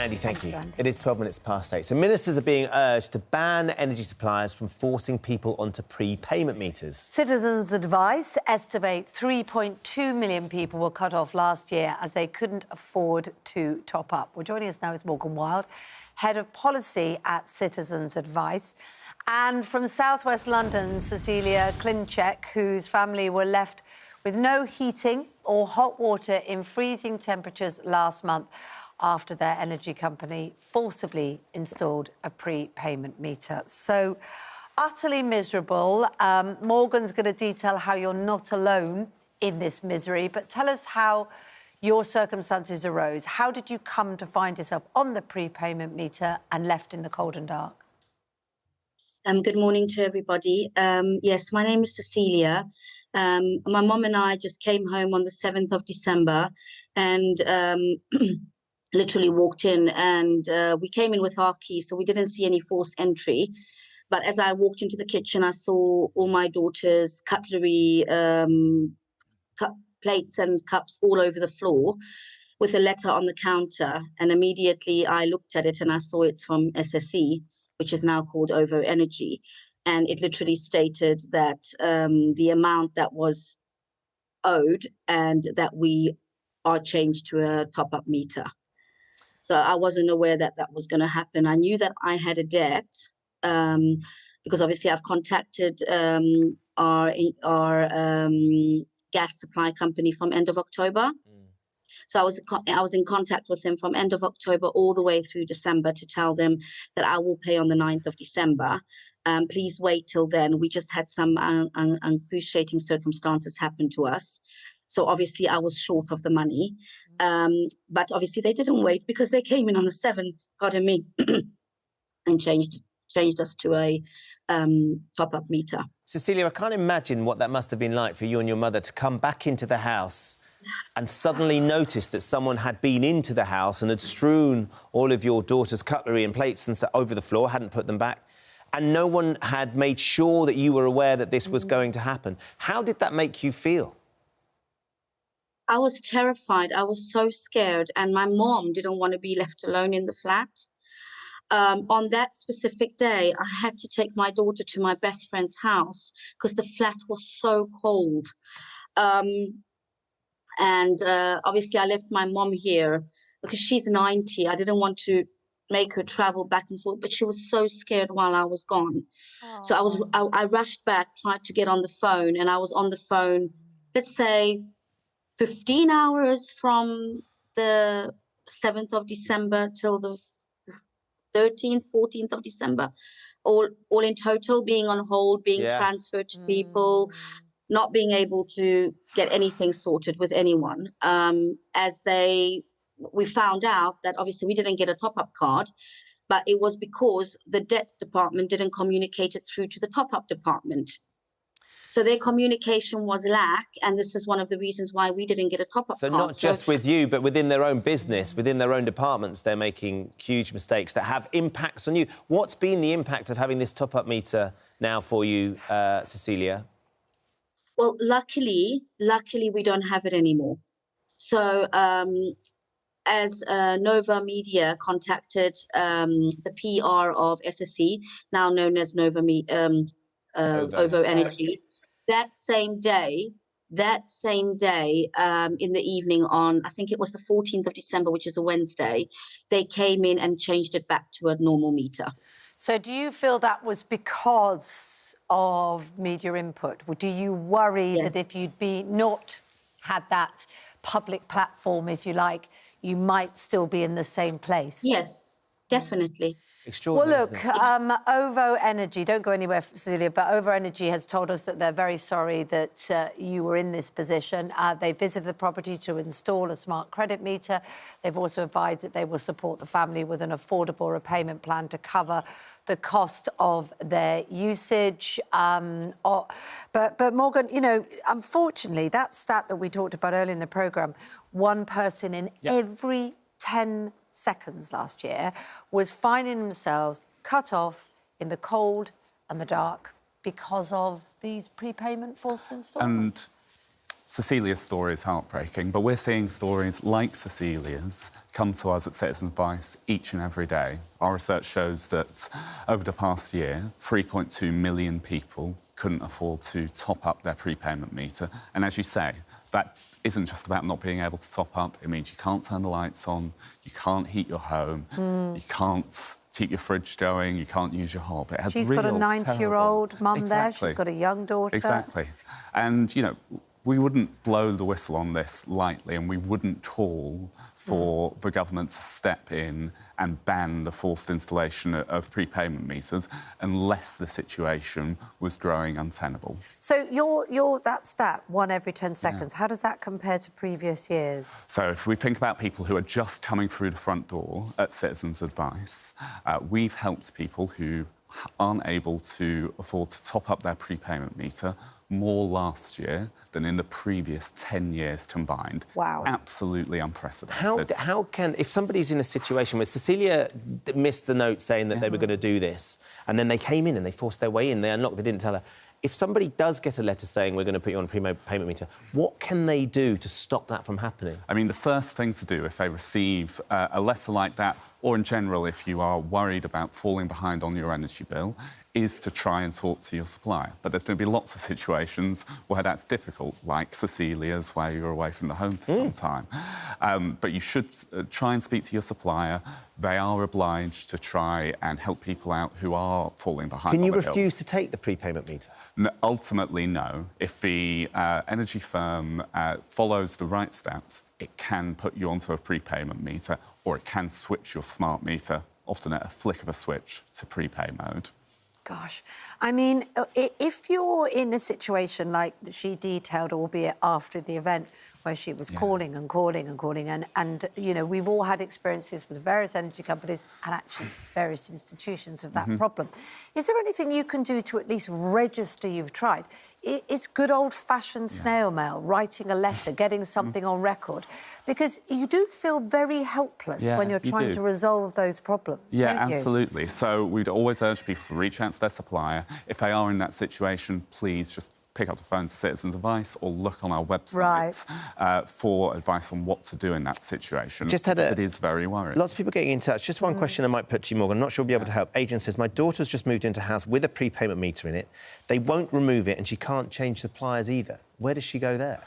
Andy, thank you. Andy. It is 12 minutes past 8. So ministers are being urged to ban energy suppliers from forcing people onto prepayment meters. Citizens Advice estimate 3.2 million people were cut off last year as they couldn't afford to top up. Well, joining us now is Morgan Wild, Head of Policy at Citizens Advice. And from southwest London, Cecilia Klinchek, whose family were left with no heating or hot water in freezing temperatures last month after their energy company forcibly installed a prepayment meter. So, utterly miserable. Morgan's going to detail how you're not alone in this misery, but tell us how your circumstances arose. How did you come to find yourself on the prepayment meter and left in the cold and dark? Good morning to everybody. Yes, my name is Cecilia. My mum and I just came home on the 7th of December and literally walked in, and we came in with our keys, so we didn't see any forced entry. But as I walked into the kitchen, I saw all my daughter's cutlery, plates and cups all over the floor with a letter on the counter. And immediately I looked at it and I saw it's from SSE, which is now called OVO Energy. And it literally stated that the amount that was owed and that we are changed to a top-up meter. So I wasn't aware that that was going to happen. I knew that I had a debt because obviously I've contacted our gas supply company from end of October. So I was in contact with them from end of October all the way through December to tell them that I will pay on the 9th of December. Please wait till then. We just had some excruciating circumstances happen to us. So obviously I was short of the money. But obviously they didn't wait because they came in on the 7th, pardon me, and changed us to a top-up meter. Cecilia, I can't imagine what that must have been like for you and your mother to come back into the house and suddenly notice that someone had been into the house and had strewn all of your daughter's cutlery and plates and stuff over the floor, hadn't put them back, and no one had made sure that you were aware that this was going to happen. How did that make you feel? I was terrified. I was so scared, and my mom didn't want to be left alone in the flat. On that specific day, I had to take my daughter to my best friend's house because the flat was so cold. Obviously, I left my mom here because she's 90. I didn't want to make her travel back and forth, but she was so scared while I was gone. Aww. So I rushed back, tried to get on the phone, and I was on the phone, let's say, 15 hours from the 7th of December till the 13th, 14th of December, all in total, being on hold, being transferred to people, not being able to get anything sorted with anyone. We found out that obviously we didn't get a top-up card, but it was because the debt department didn't communicate it through to the top-up department. So their communication was lack, and this is one of the reasons why we didn't get a top-up card. So not just with you, but within their own business, within their own departments, they're making huge mistakes that have impacts on you. What's been the impact of having this top-up meter now for you, Cecilia? Well, luckily, we don't have it anymore. So as Nova Media contacted the PR of SSE, now known as OVO Energy, that same day, in the evening on, I think it was the 14th of December, which is a Wednesday, they came in and changed it back to a normal meter. So do you feel that was because of media input? Or do you worry that if you'd not had that public platform, if you like, you might still be in the same place? Yes, definitely. Extraordinary. Well, look, OVO Energy, don't go anywhere, Cecilia, but OVO Energy has told us that they're very sorry that you were in this position. They visited the property to install a smart credit meter. They've also advised that they will support the family with an affordable repayment plan to cover the cost of their usage. But Morgan, you know, unfortunately, that stat that we talked about earlier in the programme, one person in every 10 seconds last year was finding themselves cut off in the cold and the dark because of these prepayment false installments. Cecilia's story is heartbreaking, but we're seeing stories like Cecilia's come to us at Citizen Advice each and every day. Our research shows that over the past year, 3.2 million people couldn't afford to top up their prepayment meter. And as you say, that isn't just about not being able to top up. It means you can't turn the lights on, you can't heat your home, you can't keep your fridge going, you can't use your hob. It has She's real, got a 90-year-old mum there. She's got a young daughter. Exactly. And, you know, we wouldn't blow the whistle on this lightly, and we wouldn't call for the government to step in and ban the forced installation of prepayment meters unless the situation was growing untenable. So you're that stat, 1 every 10 seconds. How does that compare to previous years? So if we think about people who are just coming through the front door at Citizens Advice, we've helped people who aren't able to afford to top up their prepayment meter more last year than in the previous 10 years combined. Wow. Absolutely unprecedented. How can, if somebody's in a situation where Cecilia missed the note saying that they were going to do this, and then they came in and they forced their way in, they unlocked, they didn't tell her. If somebody does get a letter saying we're going to put you on a prepayment meter, what can they do to stop that from happening? I mean, the first thing to do if they receive a letter like that, or in general if you are worried about falling behind on your energy bill, is to try and talk to your supplier. But there's going to be lots of situations where that's difficult, like Cecilia's, where you're away from the home for some time. But you should try and speak to your supplier. They are obliged to try and help people out who are falling behind. Can you on the refuse bills. to take the prepayment meter? No, ultimately, no. If the energy firm follows the right steps, it can put you onto a prepayment meter, or it can switch your smart meter, often at a flick of a switch, to prepay mode. Gosh, I mean, if you're in a situation like she detailed, albeit after the event, where she was calling and calling and calling, and you know, we've all had experiences with various energy companies and actually various institutions of that problem. Is there anything you can do to at least register you've tried? It's good old-fashioned snail mail, writing a letter, getting something on record, because you do feel very helpless when you're trying to resolve those problems, Yeah, don't you? absolutely. So we'd always urge people to reach out to their supplier. If they are in that situation, please just pick up the phone to Citizens Advice or look on our website for advice on what to do in that situation. It is very worrying. Lots of people getting in touch. Just one question I might put to you, Morgan. I'm not sure we'll be able to help. Adrian says, my daughter's just moved into a house with a prepayment meter in it. They won't remove it and she can't change suppliers either. Where does she go there?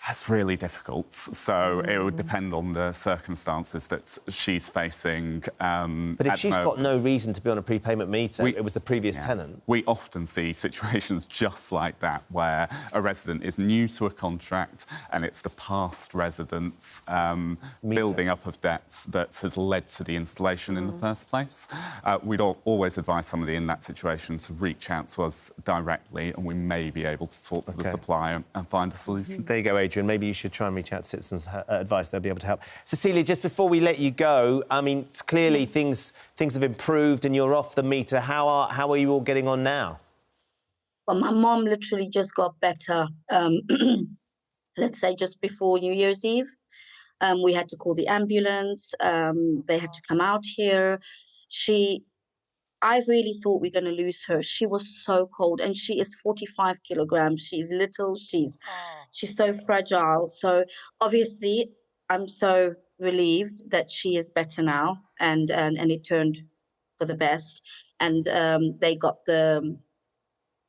That's really difficult. So it would depend on the circumstances that she's facing. But if she's got no reason to be on a prepayment meter, it was the previous tenant. We often see situations just like that, where a resident is new to a contract and it's the past resident's building up of debts that has led to the installation in the first place. We'd always advise somebody in that situation to reach out to us directly, and we may be able to talk to the supplier and find a solution. There you go, Adrian. Maybe you should try and reach out to Citizens Advice. They'll be able to help. Cecilia, just before we let you go, I mean, clearly things have improved and you're off the meter. How are you all getting on now? Well, my mom literally just got better, let's say just before New Year's Eve. We had to call the ambulance. They had to come out here. I really thought we were going to lose her. She was so cold, and she is 45 kilograms. She's little. She's so fragile. So obviously, I'm so relieved that she is better now, and it turned for the best. And they got the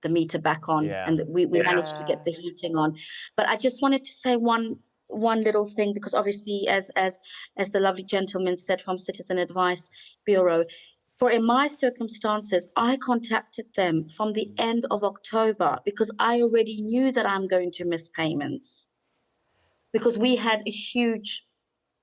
meter back on, and we managed to get the heating on. But I just wanted to say one little thing, because obviously, as the lovely gentleman said from Citizen Advice Bureau, for in my circumstances, I contacted them from the end of October because I already knew that I'm going to miss payments. Because we had a huge,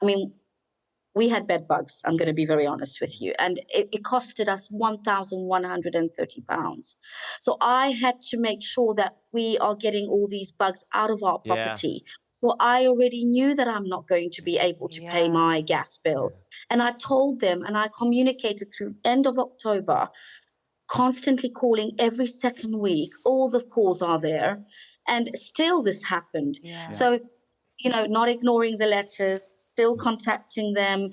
we had bed bugs, I'm going to be very honest with you, and it costed us £1,130. So I had to make sure that we are getting all these bugs out of our property. So I already knew that I'm not going to be able to pay my gas bill. And I told them, and I communicated through end of October, constantly calling every second week. All the calls are there. And still this happened. So, you know, not ignoring the letters, still contacting them.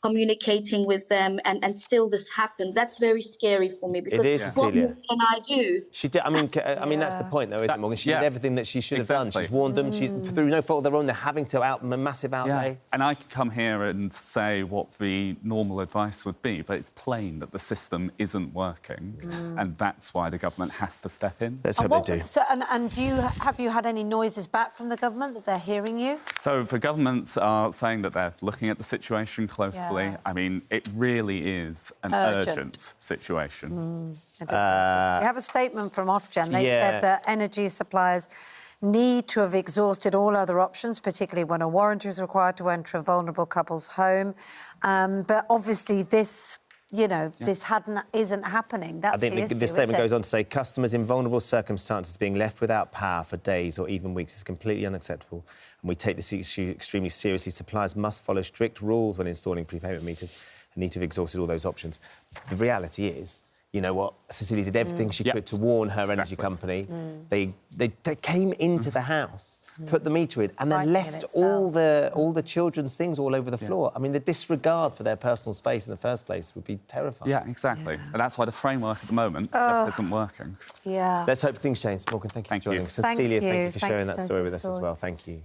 communicating with them, and still this happened. That's very scary for me, because It is, what Cecilia. more can I do? She did. I mean, that's the point, though, isn't it, Morgan? She did everything that she should have done. She's warned them. She's through no fault of their own. They're having to massive outlay. Yeah. And I could come here and say what the normal advice would be, but it's plain that the system isn't working, and that's why the government has to step in. Let's hope they do. So, and have you had any noises back from the government that they're hearing you? So the governments are saying that they're looking at the situation closely. Yeah. I mean, it really is an urgent situation. We have a statement from Ofgem. They said that energy suppliers need to have exhausted all other options, particularly when a warranty is required to enter a vulnerable couple's home. But obviously this, this isn't happening. That's I think the statement goes on to say customers in vulnerable circumstances being left without power for days or even weeks is completely unacceptable, and we take this issue extremely seriously. Suppliers must follow strict rules when installing prepayment meters and need to have exhausted all those options. The reality is, you know what, Cecilia did everything she could to warn her energy company. They came into the house, put the meter in, and then left all the children's things all over the floor. I mean, the disregard for their personal space in the first place would be terrifying. Yeah, exactly. And that's why the framework at the moment just isn't working. Yeah. Let's hope things change. Morgan, thank you for joining us. Cecilia, thank you for sharing that story with us as well. Thank you.